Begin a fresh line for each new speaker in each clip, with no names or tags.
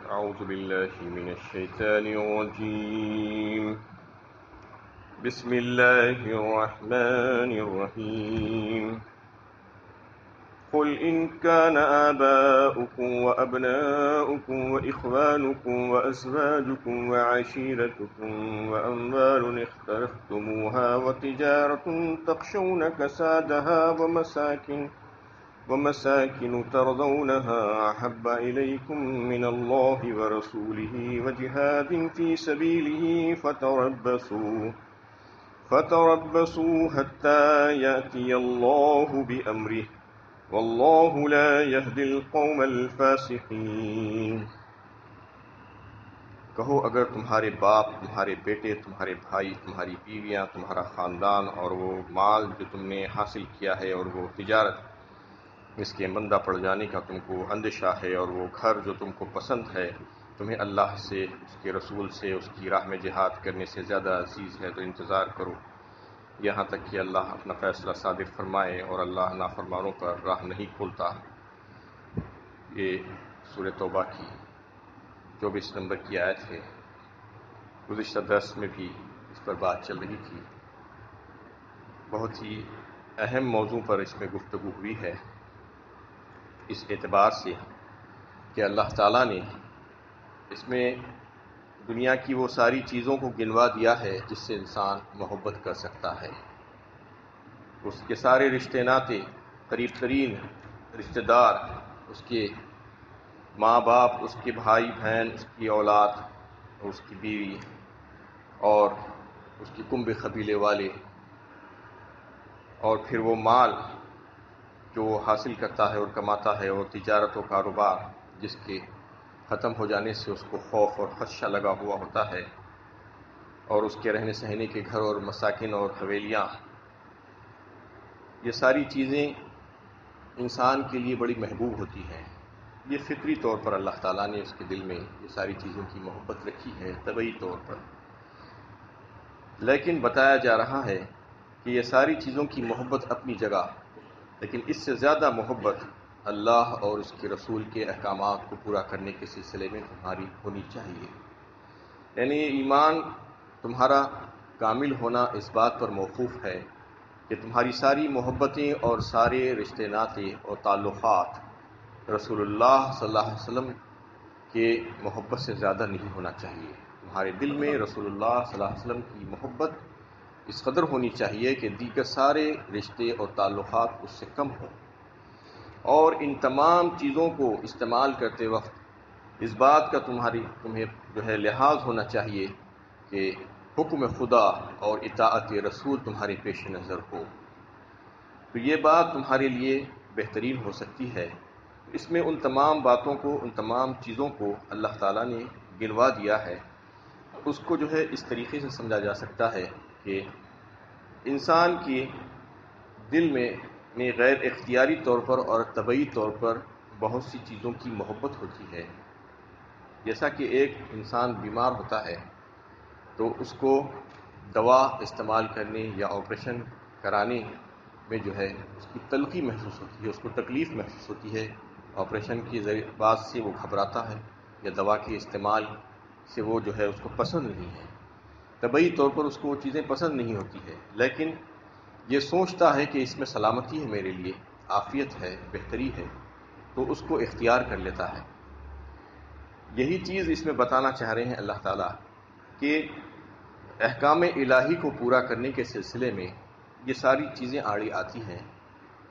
أعوذ بالله من الشيطان الرجيم. بسم الله الرحمن الرحيم. قل إن كان آباؤكم وأبناؤكم وإخوانكم وأزواجكم وعشيرتكم وأموال اقترفتموها وتجارة تخشون كسادها ومساكن ترضونها أحب إليكم من الله ورسوله وجهاد في سبيله فتربصوا حتى يأتي الله بأمره والله لا يهدي القوم الفاسقين. کہو اگر تمہارے باپ، تمہارے بیٹے، تمہارے بھائی، تمہاری بیویاں، تمہارا خاندان اور وہ مال جو تم نے حاصل کیا ہے اور وہ تجارت اس کے مندہ پڑ جانے کا تم کو اندیشہ ہے اور وہ گھر جو تم کو پسند ہے تمہیں اللہ سے، اس کے رسول سے، اس کی راہ میں جہاد کرنے سے زیادہ عزیز ہے تو انتظار کرو یہاں تک کہ اللہ اپنا فیصلہ صادر فرمائے، اور اللہ نافرمانوں پر راہ نہیں کھولتا. یہ سورہ توبہ کی 24 نمبر کی آیت ہے. گزشتہ درس میں بھی اس پر بات چل رہی تھی. بہت ہی اہم موضوع پر اس میں گفتگو ہوئی ہے، اس اعتبار سے کہ اللہ تعالیٰ نے اس میں دنیا کی وہ ساری چیزوں کو گنوا دیا ہے جس سے انسان محبت کر سکتا ہے. اس کے سارے رشتے ناطے، قریب ترین رشتہ دار، اس کے ماں باپ، اس کے بھائی بہن، اس کی اولاد، اس کی بیوی اور اس کی کنبے قبیلے والے، اور پھر وہ مال جو وہ حاصل کرتا ہے اور کماتا ہے، اور تجارت و کاروبار جس کے ختم ہو جانے سے اس کو خوف اور خدشہ لگا ہوا ہوتا ہے، اور اس کے رہنے سہنے کے گھر اور مساکن اور حویلیاں. یہ ساری چیزیں انسان کے لیے بڑی محبوب ہوتی ہیں. یہ فطری طور پر اللہ تعالیٰ نے اس کے دل میں یہ ساری چیزوں کی محبت رکھی ہے، طبعی طور پر. لیکن بتایا جا رہا ہے کہ یہ ساری چیزوں کی محبت اپنی جگہ، لیکن اس سے زیادہ محبت اللہ اور اس کے رسول کے احکامات کو پورا کرنے کے سلسلے میں تمہاری ہونی چاہیے. یعنی ایمان تمہارا کامل ہونا اس بات پر موقوف ہے کہ تمہاری ساری محبتیں اور سارے رشتے ناطے اور تعلقات رسول اللہ صلی اللہ علیہ وسلم کے محبت سے زیادہ نہیں ہونا چاہیے. تمہارے دل میں رسول اللہ صلی اللہ علیہ وسلم کی محبت اس قدر ہونی چاہیے کہ دیگر سارے رشتے اور تعلقات اس سے کم ہوں. اور ان تمام چیزوں کو استعمال کرتے وقت اس بات کا تمہیں جو ہے لحاظ ہونا چاہیے کہ حکم خدا اور اطاعت رسول تمہارے پیش نظر ہو. تو یہ بات تمہارے لیے بہترین ہو سکتی ہے. اس میں ان تمام باتوں کو، ان تمام چیزوں کو اللہ تعالیٰ نے گنوا دیا ہے. اس کو جو ہے اس طریقے سے سمجھا جا سکتا ہے کہ انسان کے دل میں غیر اختیاری طور پر اور طبعی طور پر بہت سی چیزوں کی محبت ہوتی ہے. جیسا کہ ایک انسان بیمار ہوتا ہے تو اس کو دوا استعمال کرنے یا آپریشن کرانے میں جو ہے اس کی تلخی محسوس ہوتی ہے، اس کو تکلیف محسوس ہوتی ہے. آپریشن کی بعد سے وہ گھبراتا ہے، یا دوا کے استعمال سے وہ جو ہے اس کو پسند نہیں ہے. طبعی طور پر اس کو وہ چیزیں پسند نہیں ہوتی ہے، لیکن یہ سوچتا ہے کہ اس میں سلامتی ہے، میرے لیے عافیت ہے، بہتری ہے، تو اس کو اختیار کر لیتا ہے. یہی چیز اس میں بتانا چاہ رہے ہیں اللہ تعالیٰ کہ احکام الہی کو پورا کرنے کے سلسلے میں یہ ساری چیزیں آڑی آتی ہیں.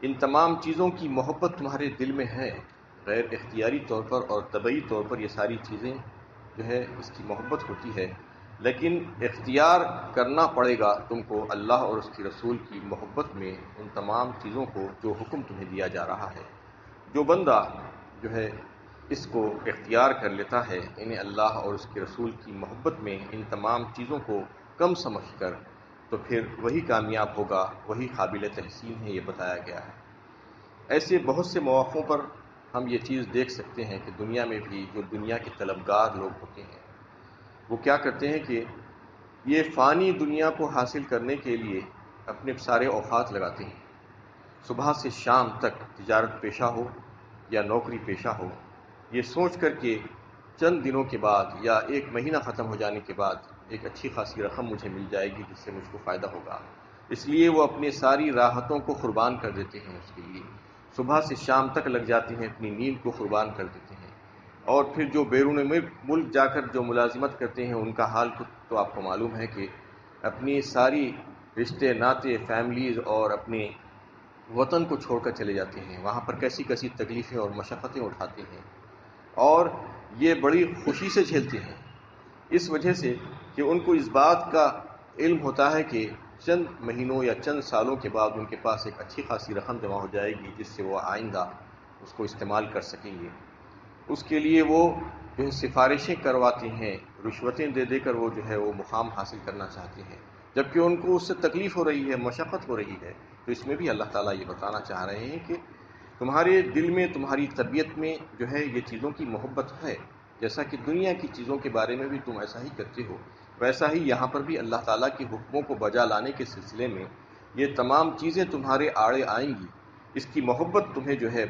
ان تمام چیزوں کی محبت تمہارے دل میں ہے، غیر اختیاری طور پر اور طبعی طور پر یہ ساری چیزیں جو ہے اس کی محبت ہوتی ہے، لیکن اختیار کرنا پڑے گا تم کو اللہ اور اس کی رسول کی محبت میں ان تمام چیزوں کو جو حکم تمہیں دیا جا رہا ہے. جو بندہ جو ہے اس کو اختیار کر لیتا ہے، انہیں اللہ اور اس کے رسول کی محبت میں ان تمام چیزوں کو کم سمجھ کر، تو پھر وہی کامیاب ہوگا، وہی قابل تحسین ہے. یہ بتایا گیا ہے. ایسے بہت سے مواقعوں پر ہم یہ چیز دیکھ سکتے ہیں کہ دنیا میں بھی جو دنیا کے طلبگار لوگ ہوتے ہیں وہ کیا کرتے ہیں کہ یہ فانی دنیا کو حاصل کرنے کے لیے اپنے سارے اوقات لگاتے ہیں. صبح سے شام تک تجارت پیشہ ہو یا نوکری پیشہ ہو، یہ سوچ کر کہ چند دنوں کے بعد یا ایک مہینہ ختم ہو جانے کے بعد ایک اچھی خاصی رقم مجھے مل جائے گی جس سے مجھ کو فائدہ ہوگا، اس لیے وہ اپنی ساری راحتوں کو قربان کر دیتے ہیں اس کے لیے، صبح سے شام تک لگ جاتے ہیں، اپنی نیند کو قربان کر دیتے ہیں۔ اور پھر جو بیرون ملک جا کر جو ملازمت کرتے ہیں ان کا حال تو آپ کو معلوم ہے کہ اپنی ساری رشتے ناطے فیملیز اور اپنے وطن کو چھوڑ کر چلے جاتے ہیں، وہاں پر کیسی کیسی تکلیفیں اور مشقتیں اٹھاتے ہیں، اور یہ بڑی خوشی سے جھیلتے ہیں، اس وجہ سے کہ ان کو اس بات کا علم ہوتا ہے کہ چند مہینوں یا چند سالوں کے بعد ان کے پاس ایک اچھی خاصی رقم جمع ہو جائے گی جس سے وہ آئندہ اس کو استعمال کر سکیں گے۔ اس کے لیے وہ جو ہے سفارشیں کرواتے ہیں، رشوتیں دے دے کر وہ جو ہے وہ مقام حاصل کرنا چاہتے ہیں، جبکہ ان کو اس سے تکلیف ہو رہی ہے، مشقت ہو رہی ہے۔ تو اس میں بھی اللہ تعالیٰ یہ بتانا چاہ رہے ہیں کہ تمہارے دل میں، تمہاری طبیعت میں جو ہے یہ چیزوں کی محبت ہے، جیسا کہ دنیا کی چیزوں کے بارے میں بھی تم ایسا ہی کرتے ہو، ویسا ہی یہاں پر بھی اللہ تعالیٰ کے حکموں کو بجا لانے کے سلسلے میں یہ تمام چیزیں تمہارے آڑے آئیں گی، اس کی محبت تمہیں جو ہے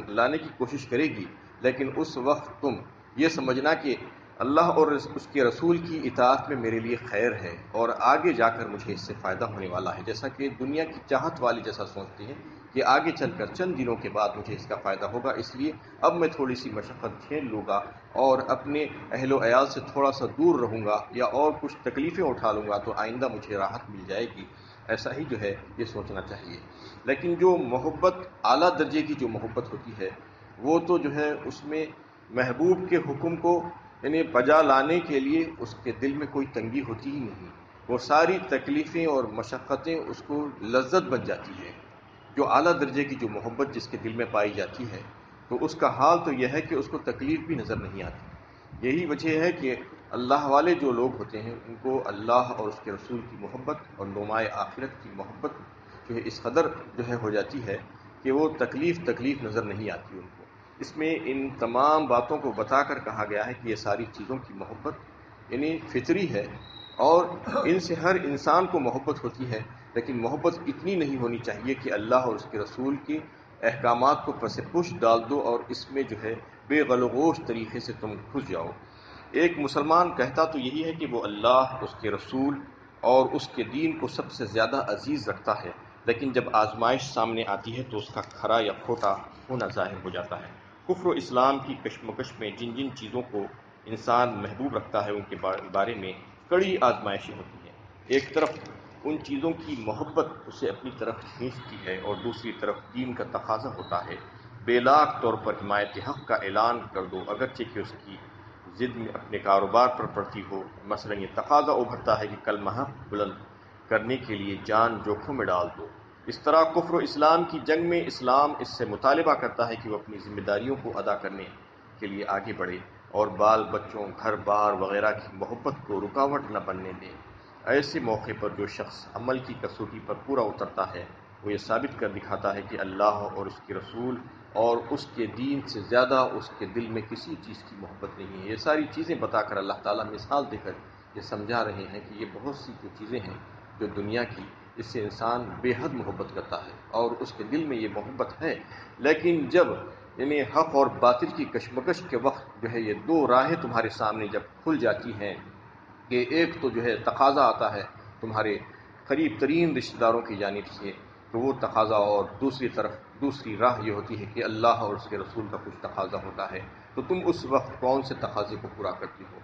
لانے کی کوشش کرے گی، لیکن اس وقت تم یہ سمجھنا کہ اللہ اور اس کے رسول کی اطاعت میں میرے لیے خیر ہے اور آگے جا کر مجھے اس سے فائدہ ہونے والا ہے، جیسا کہ دنیا کی چاہت والے جیسا سوچتے ہیں کہ آگے چل کر چند دنوں کے بعد مجھے اس کا فائدہ ہوگا، اس لیے اب میں تھوڑی سی مشقت جھیل لوں گا اور اپنے اہل و عیال سے تھوڑا سا دور رہوں گا یا اور کچھ تکلیفیں اٹھا لوں گا تو آئندہ مجھے راحت مل جائے گی، ایسا ہی جو ہے یہ سوچنا چاہیے۔ لیکن جو محبت اعلیٰ درجے کی جو محبت ہوتی ہے وہ تو جو ہے اس میں محبوب کے حکم کو یعنی بجا لانے کے لیے اس کے دل میں کوئی تنگی ہوتی ہی نہیں، وہ ساری تکلیفیں اور مشقتیں اس کو لذت بن جاتی ہے۔ جو اعلیٰ درجے کی جو محبت جس کے دل میں پائی جاتی ہے تو اس کا حال تو یہ ہے کہ اس کو تکلیف بھی نظر نہیں آتی۔ یہی وجہ ہے کہ اللہ والے جو لوگ ہوتے ہیں ان کو اللہ اور اس کے رسول کی محبت اور نمائے آخرت کی محبت جو ہے اس قدر جو ہے ہو جاتی ہے کہ وہ تکلیف نظر نہیں آتی ان کو۔ اس میں ان تمام باتوں کو بتا کر کہا گیا ہے کہ یہ ساری چیزوں کی محبت یعنی فطری ہے اور ان سے ہر انسان کو محبت ہوتی ہے، لیکن محبت اتنی نہیں ہونی چاہیے کہ اللہ اور اس کے رسول کے احکامات کو پس پش ڈال دو اور اس میں جو ہے بے غل و غوش طریقے سے تم گھس جاؤ۔ ایک مسلمان کہتا تو یہی ہے کہ وہ اللہ، اس کے رسول اور اس کے دین کو سب سے زیادہ عزیز رکھتا ہے، لیکن جب آزمائش سامنے آتی ہے تو اس کا کھرا یا کھوٹا ہونا ظاہر ہو جاتا ہے۔ کفر و اسلام کی کشمکش میں جن جن چیزوں کو انسان محبوب رکھتا ہے ان کے بارے میں کڑی آزمائشیں ہوتی ہیں۔ ایک طرف ان چیزوں کی محبت اسے اپنی طرف کھینچتی ہے اور دوسری طرف دین کا تقاضا ہوتا ہے بے لاک طور پر حمایت حق کا اعلان کر دو، اگرچہ کہ اس کی ضد میں اپنے کاروبار پر پڑتی ہو۔ مثلا یہ تقاضا ابھرتا ہے کہ کلمہ حق بلند کرنے کے لیے جان جوکھوں میں ڈال دو۔ اس طرح کفر و اسلام کی جنگ میں اسلام اس سے مطالبہ کرتا ہے کہ وہ اپنی ذمہ داریوں کو ادا کرنے کے لیے آگے بڑھے اور بال بچوں، گھر بار وغیرہ کی محبت کو رکاوٹ نہ بننے دے۔ ایسے موقع پر جو شخص عمل کی کسوٹی پر پورا اترتا ہے وہ یہ ثابت کر دکھاتا ہے کہ اللہ اور اس کے رسول اور اس کے دین سے زیادہ اس کے دل میں کسی چیز کی محبت نہیں ہے۔ یہ ساری چیزیں بتا کر اللہ تعالیٰ مثال دے کر یہ سمجھا رہے ہیں کہ یہ بہت سی جو چیزیں ہیں جو دنیا کی، اس سے انسان بے حد محبت کرتا ہے اور اس کے دل میں یہ محبت ہے، لیکن جب یعنی حق اور باطل کی کشمکش کے وقت جو ہے یہ دو راہیں تمہارے سامنے جب کھل جاتی ہیں کہ ایک تو جو ہے تقاضا آتا ہے تمہارے قریب ترین رشتہ داروں کی جانب سے تو وہ تقاضا، اور دوسری طرف دوسری راہ یہ ہوتی ہے کہ اللہ اور اس کے رسول کا کچھ تقاضا ہوتا ہے، تو تم اس وقت کون سے تقاضے کو پورا کرتی ہو،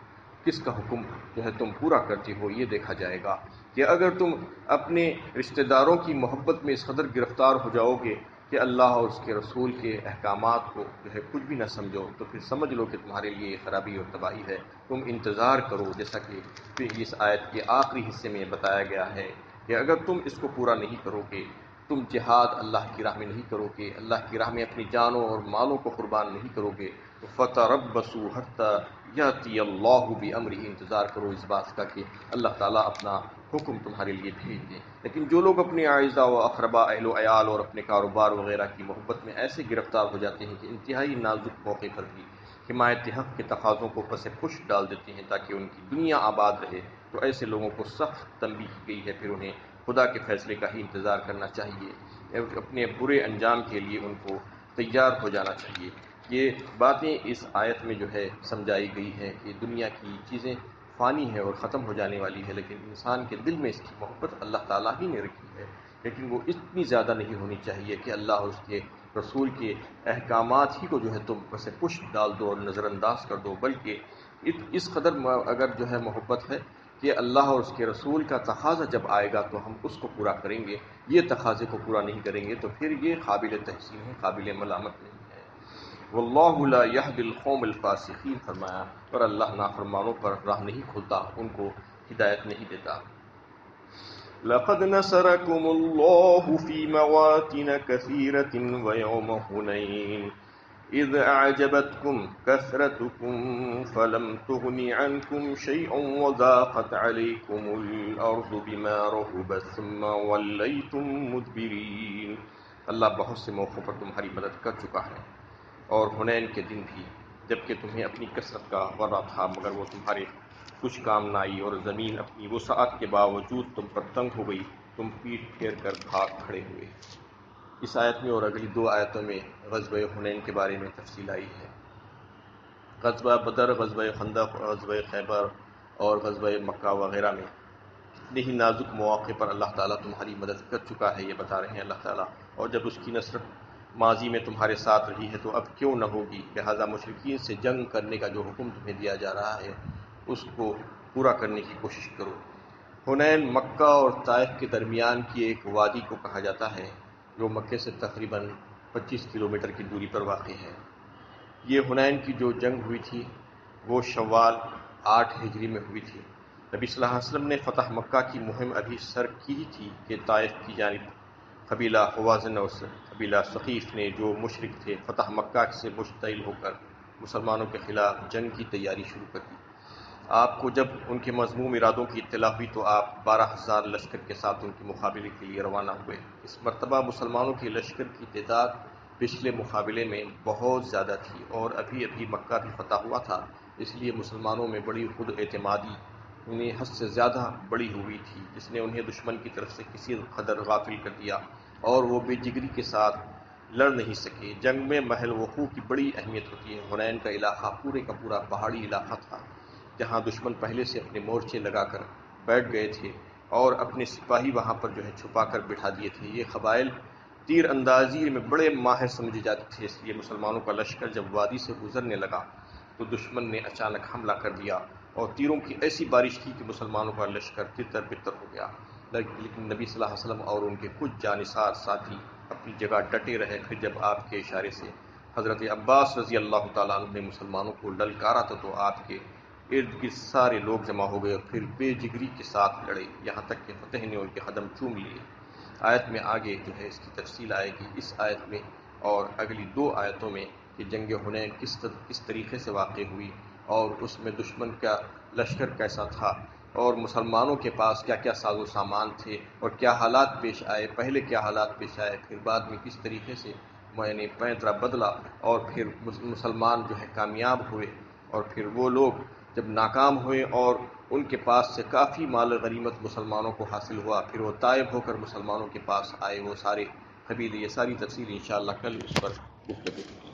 کس کا حکم جو ہے تم پورا کرتی ہو۔ یہ دیکھا جائے گا کہ اگر تم اپنے رشتہ داروں کی محبت میں اس قدر گرفتار ہو جاؤ گے کہ اللہ اور اس کے رسول کے احکامات کو جو ہے کچھ بھی نہ سمجھو تو پھر سمجھ لو کہ تمہارے لیے یہ خرابی اور تباہی ہے۔ تم انتظار کرو، جیسا کہ پھر اس آیت کے آخری حصے میں بتایا گیا ہے کہ اگر تم اس کو پورا نہیں کرو گے، تم جہاد اللہ کی راہ میں نہیں کرو گے، اللہ کی راہ میں اپنی جانوں اور مالوں کو قربان نہیں کرو گے تو فَتَرَبَّصُوا حَتَّى يَأْتِيَ اللَّهُ بِأَمْرِهِ، انتظار کرو اس بات کا کہ اللہ تعالیٰ اپنا حکم تمہارے لیے بھیج دیں۔ لیکن جو لوگ اپنے اعزا و اقربا، اہل و عیال اور اپنے کاروبار وغیرہ کی محبت میں ایسے گرفتار ہو جاتے ہیں کہ انتہائی نازک موقع پر بھی حمایت حق کے تقاضوں کو پس پش ڈال دیتے ہیں تاکہ ان کی دنیا آباد رہے، تو ایسے لوگوں کو سخت تنبیہ کی گئی ہے، پھر انہیں خدا کے فیصلے کا ہی انتظار کرنا چاہیے، اپنے برے انجام کے لیے ان کو تیار ہو جانا چاہیے۔ یہ باتیں اس آیت میں جو ہے سمجھائی گئی ہیں کہ دنیا کی چیزیں فانی ہے اور ختم ہو جانے والی ہے، لیکن انسان کے دل میں اس کی محبت اللہ تعالیٰ ہی نے رکھی ہے، لیکن وہ اتنی زیادہ نہیں ہونی چاہیے کہ اللہ اور اس کے رسول کے احکامات ہی کو جو ہے تم بس پشت ڈال دو اور نظر انداز کر دو، بلکہ اس قدر اگر جو ہے محبت ہے کہ اللہ اور اس کے رسول کا تقاضا جب آئے گا تو ہم اس کو پورا کریں گے، یہ تقاضے کو پورا نہیں کریں گے تو پھر یہ قابل تحسین ہے، قابل ملامت نہیں ہے۔ واللہ لا یہدی القوم الفاسقین فرمایا، اور اللہ نافرمانوں پر راہ نہیں کھولتا، ان کو ہدایت نہیں دیتا۔ لقد نصركم الله في مواطن كثيرة ويوم حنين إذ أعجبتكم كثرتكم فلم تغن عنكم شيئا وضاقت عليكم الأرض بما رحبت ثم وليتم مدبرين۔ اللہ بہت سے موقعوں پر تمہاری مدد کر چکا ہے، اور حنین کے دن بھی، جبکہ تمہیں اپنی کثرت کا غرہ تھا مگر وہ تمہارے کچھ کام نہ آئی، اور زمین اپنی وسعت کے باوجود تم پر تنگ ہو گئی، تم پیٹ پھیر کر بھاگ کھڑے ہوئے۔ اس آیت میں اور اگلی دو آیتوں میں غزوہ حنین کے بارے میں تفصیل آئی ہے۔ غزوہ بدر، غزوہ خندق، غزوہ خیبر اور غزوہ مکہ وغیرہ میں اتنے ہی نازک مواقع پر اللہ تعالیٰ تمہاری مدد کر چکا ہے، یہ بتا رہے ہیں اللہ تعالیٰ، اور جب اس کی نصرت ماضی میں تمہارے ساتھ رہی ہے تو اب کیوں نہ ہوگی، لہذا مشرکین سے جنگ کرنے کا جو حکم تمہیں دیا جا رہا ہے اس کو پورا کرنے کی کوشش کرو۔ حنین مکہ اور طائف کے درمیان کی ایک وادی کو کہا جاتا ہے، جو مکے سے تقریباً 25 کلومیٹر کی دوری پر واقع ہے۔ یہ حنین کی جو جنگ ہوئی تھی وہ شوال 8 ہجری میں ہوئی تھی۔ نبی صلی اللہ علیہ وسلم نے فتح مکہ کی مہم ابھی سر کی ہی تھی کہ طائف کی جانب قبیلہ حوازن اور قبیلہ ثقیف نے، جو مشرک تھے، فتح مکہ سے مشتعل ہو کر مسلمانوں کے خلاف جنگ کی تیاری شروع کر دی۔ آپ کو جب ان کے مذموم ارادوں کی اطلاع ہوئی تو آپ 12,000 لشکر کے ساتھ ان کے مقابلے کے لیے روانہ ہوئے۔ اس مرتبہ مسلمانوں کی لشکر کی تعداد پچھلے مقابلے میں بہت زیادہ تھی، اور ابھی مکہ بھی فتح ہوا تھا، اس لیے مسلمانوں میں بڑی خود اعتمادی انہیں حد سے زیادہ بڑی ہوئی تھی، جس نے انہیں دشمن کی طرف سے کسی قدر غافل کر دیا، اور وہ بے جگری کے ساتھ لڑ نہیں سکے۔ جنگ میں محل وقوع کی بڑی اہمیت ہوتی ہے۔ حنین کا علاقہ پورے کا پورا پہاڑی علاقہ تھا، جہاں دشمن پہلے سے اپنے مورچے لگا کر بیٹھ گئے تھے اور اپنے سپاہی وہاں پر جو ہے چھپا کر بٹھا دیے تھے۔ یہ قبائل تیر اندازی میں بڑے ماہر سمجھے جاتے تھے، اس لیے مسلمانوں کا لشکر جب وادی سے گزرنے لگا تو دشمن نے اچانک حملہ کر دیا اور تیروں کی ایسی بارش کی کہ مسلمانوں کا لشکر تتر بتر ہو گیا، لیکن نبی صلی اللہ علیہ وسلم اور ان کے کچھ جانثار ساتھی اپنی جگہ ڈٹے رہے۔ پھر جب آپ کے اشارے سے حضرت عباس رضی اللہ تعالیٰ عنہ نے مسلمانوں کو للکارا تو آپ کے ارد گرد سارے لوگ جمع ہو گئے اور پھر بے جگری کے ساتھ لڑے، یہاں تک کہ فتح نے ان کے قدم چوم لیے۔ آیت میں آگے جو ہے اس کی تفصیل آئے گی، اس آیت میں اور اگلی دو آیتوں میں، کہ جنگ حنین کس طریقے سے واقع ہوئی اور اس میں دشمن کا لشکر کیسا تھا، اور مسلمانوں کے پاس کیا کیا ساز و سامان تھے، اور کیا حالات پیش آئے، پہلے کیا حالات پیش آئے، پھر بعد میں کس طریقے سے میں پیترا بدلا، اور پھر مسلمان جو ہے کامیاب ہوئے، اور پھر وہ لوگ جب ناکام ہوئے اور ان کے پاس سے کافی مال غنیمت مسلمانوں کو حاصل ہوا، پھر وہ طائب ہو کر مسلمانوں کے پاس آئے وہ سارے قبیلے، یہ ساری تفصیل انشاءاللہ کل اس پر گفتگو